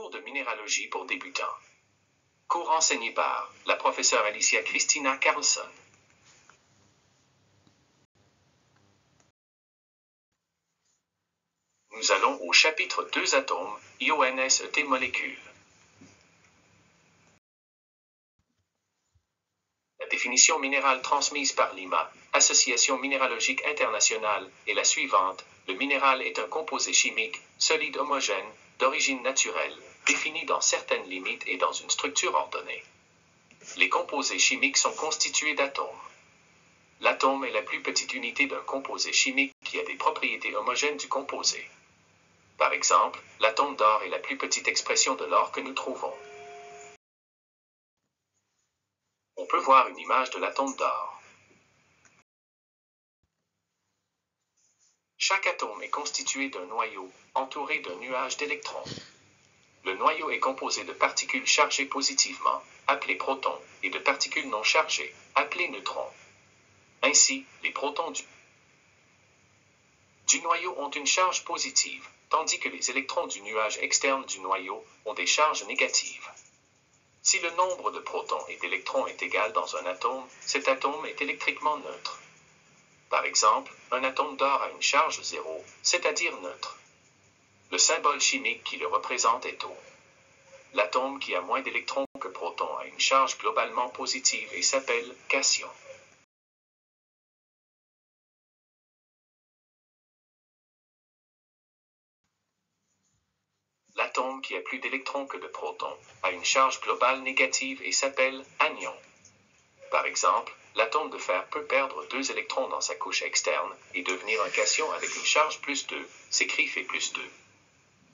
cours de minéralogie pour débutants. Cours enseigné par la professeure Alicia Christina Carlson. Nous allons au chapitre 2 atomes, IONSET molécules. La définition minérale transmise par l'IMA, Association minéralogique internationale, est la suivante. Le minéral est un composé chimique, solide homogène, d'origine naturelle, défini dans certaines limites et dans une structure ordonnée. Les composés chimiques sont constitués d'atomes. L'atome est la plus petite unité d'un composé chimique qui a des propriétés homogènes du composé. Par exemple, l'atome d'or est la plus petite expression de l'or que nous trouvons. On peut voir une image de l'atome d'or. Chaque atome est constitué d'un noyau, entouré d'un nuage d'électrons. Le noyau est composé de particules chargées positivement, appelées protons, et de particules non chargées, appelées neutrons. Ainsi, les protons du noyau ont une charge positive, tandis que les électrons du nuage externe du noyau ont des charges négatives. Si le nombre de protons et d'électrons est égal dans un atome, cet atome est électriquement neutre. Par exemple, un atome d'or a une charge 0, c'est-à-dire neutre. Le symbole chimique qui le représente est O. L'atome qui a moins d'électrons que protons a une charge globalement positive et s'appelle cation. L'atome qui a plus d'électrons que de protons a une charge globale négative et s'appelle anion. Par exemple, l'atome de fer peut perdre 2 électrons dans sa couche externe et devenir un cation avec une charge plus 2, s'écrit Fe plus 2.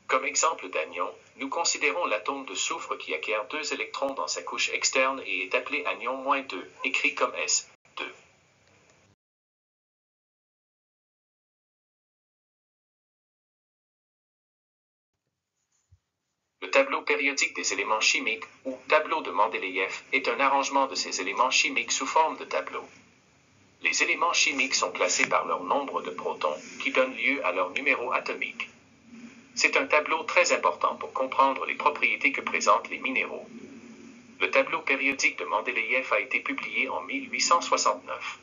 Comme exemple d'anion, nous considérons l'atome de soufre qui acquiert 2 électrons dans sa couche externe et est appelé anion-2, écrit comme S2. Le tableau périodique des éléments chimiques, ou tableau de Mendeleïev, est un arrangement de ces éléments chimiques sous forme de tableau. Les éléments chimiques sont classés par leur nombre de protons, qui donne lieu à leur numéro atomique. C'est un tableau très important pour comprendre les propriétés que présentent les minéraux. Le tableau périodique de Mendeleïev a été publié en 1869.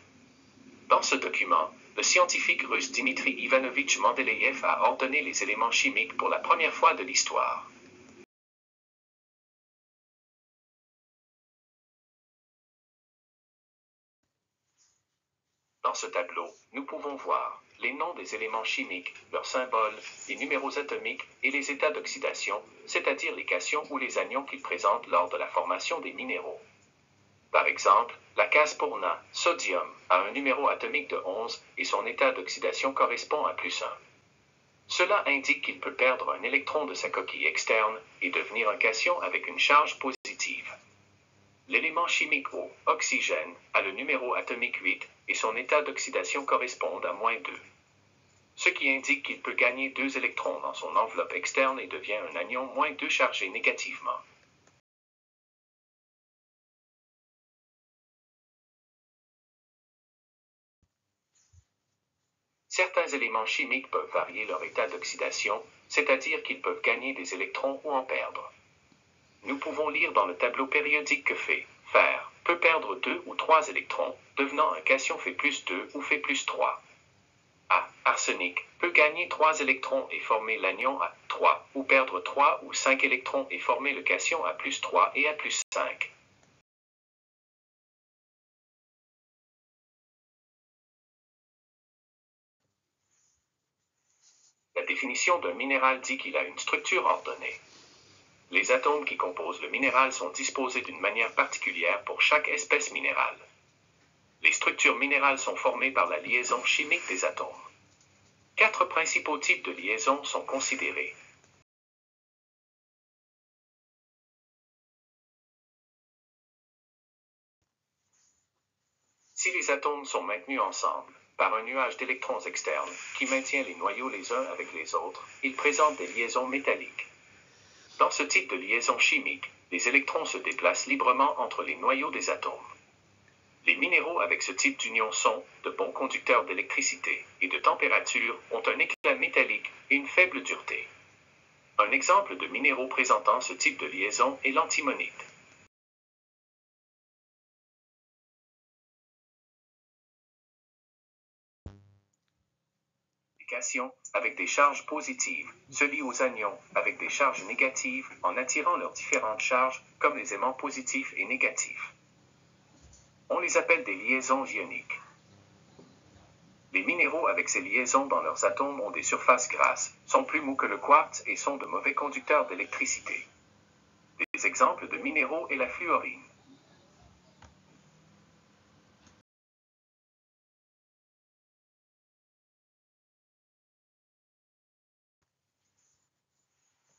Dans ce document, le scientifique russe Dmitri Ivanovitch Mendeleïev a ordonné les éléments chimiques pour la première fois de l'histoire. Dans ce tableau, nous pouvons voir les noms des éléments chimiques, leurs symboles, les numéros atomiques et les états d'oxydation, c'est-à-dire les cations ou les anions qu'ils présentent lors de la formation des minéraux. Par exemple, la case pour Na, sodium, a un numéro atomique de 11 et son état d'oxydation correspond à +1. Cela indique qu'il peut perdre un électron de sa coquille externe et devenir un cation avec une charge positive. L'élément chimique O, oxygène, a le numéro atomique 8 et son état d'oxydation correspond à -2. Ce qui indique qu'il peut gagner 2 électrons dans son enveloppe externe et devient un anion -2 chargé négativement. Certains éléments chimiques peuvent varier leur état d'oxydation, c'est-à-dire qu'ils peuvent gagner des électrons ou en perdre. Nous pouvons lire dans le tableau périodique que fer peut perdre 2 ou 3 électrons, devenant un cation Fe+2 ou Fe+3. Arsenic peut gagner 3 électrons et former l'anion A3, ou perdre 3 ou 5 électrons et former le cation A+3 et A+5. La définition d'un minéral dit qu'il a une structure ordonnée. Les atomes qui composent le minéral sont disposés d'une manière particulière pour chaque espèce minérale. Les structures minérales sont formées par la liaison chimique des atomes. 4 principaux types de liaisons sont considérés. Si les atomes sont maintenus ensemble par un nuage d'électrons externes qui maintient les noyaux les uns avec les autres, ils présentent des liaisons métalliques. Dans ce type de liaison chimique, les électrons se déplacent librement entre les noyaux des atomes. Les minéraux avec ce type d'union sont de bons conducteurs d'électricité et de température, ont un éclat métallique et une faible dureté. Un exemple de minéraux présentant ce type de liaison est l'antimonite. Avec des charges positives se lie aux anions avec des charges négatives en attirant leurs différentes charges comme les aimants positifs et négatifs. On les appelle des liaisons ioniques. Les minéraux avec ces liaisons dans leurs atomes ont des surfaces grasses, sont plus mous que le quartz et sont de mauvais conducteurs d'électricité. Des exemples de minéraux est la fluorine.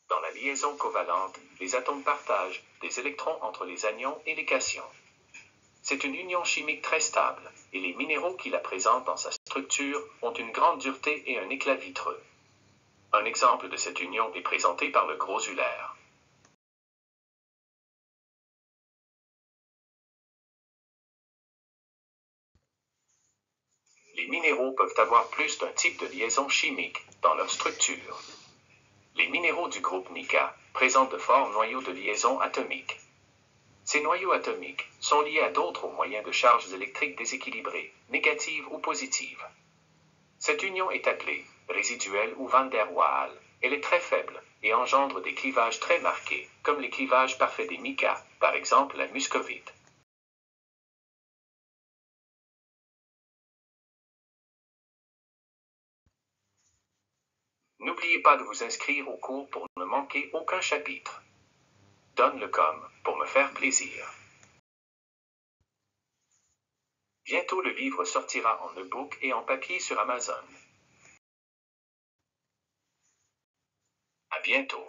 Dans la liaison covalente, les atomes partagent des électrons entre les anions et les cations. C'est une union chimique très stable, et les minéraux qui la présentent dans sa structure ont une grande dureté et un éclat vitreux. Un exemple de cette union est présenté par le grosulaire. Les minéraux peuvent avoir plus d'un type de liaison chimique dans leur structure. Les minéraux du groupe mica présentent de forts noyaux de liaison atomiques. Ces noyaux atomiques sont liés à d'autres au moyen de charges électriques déséquilibrées, négatives ou positives. Cette union est appelée résiduelle ou van der Waal. Elle est très faible et engendre des clivages très marqués, comme les clivages parfaits des micas, par exemple la muscovite. N'oubliez pas de vous inscrire au cours pour ne manquer aucun chapitre. Donne-le comme pour me faire plaisir. Bientôt le livre sortira en e-book et en papier sur Amazon. À bientôt.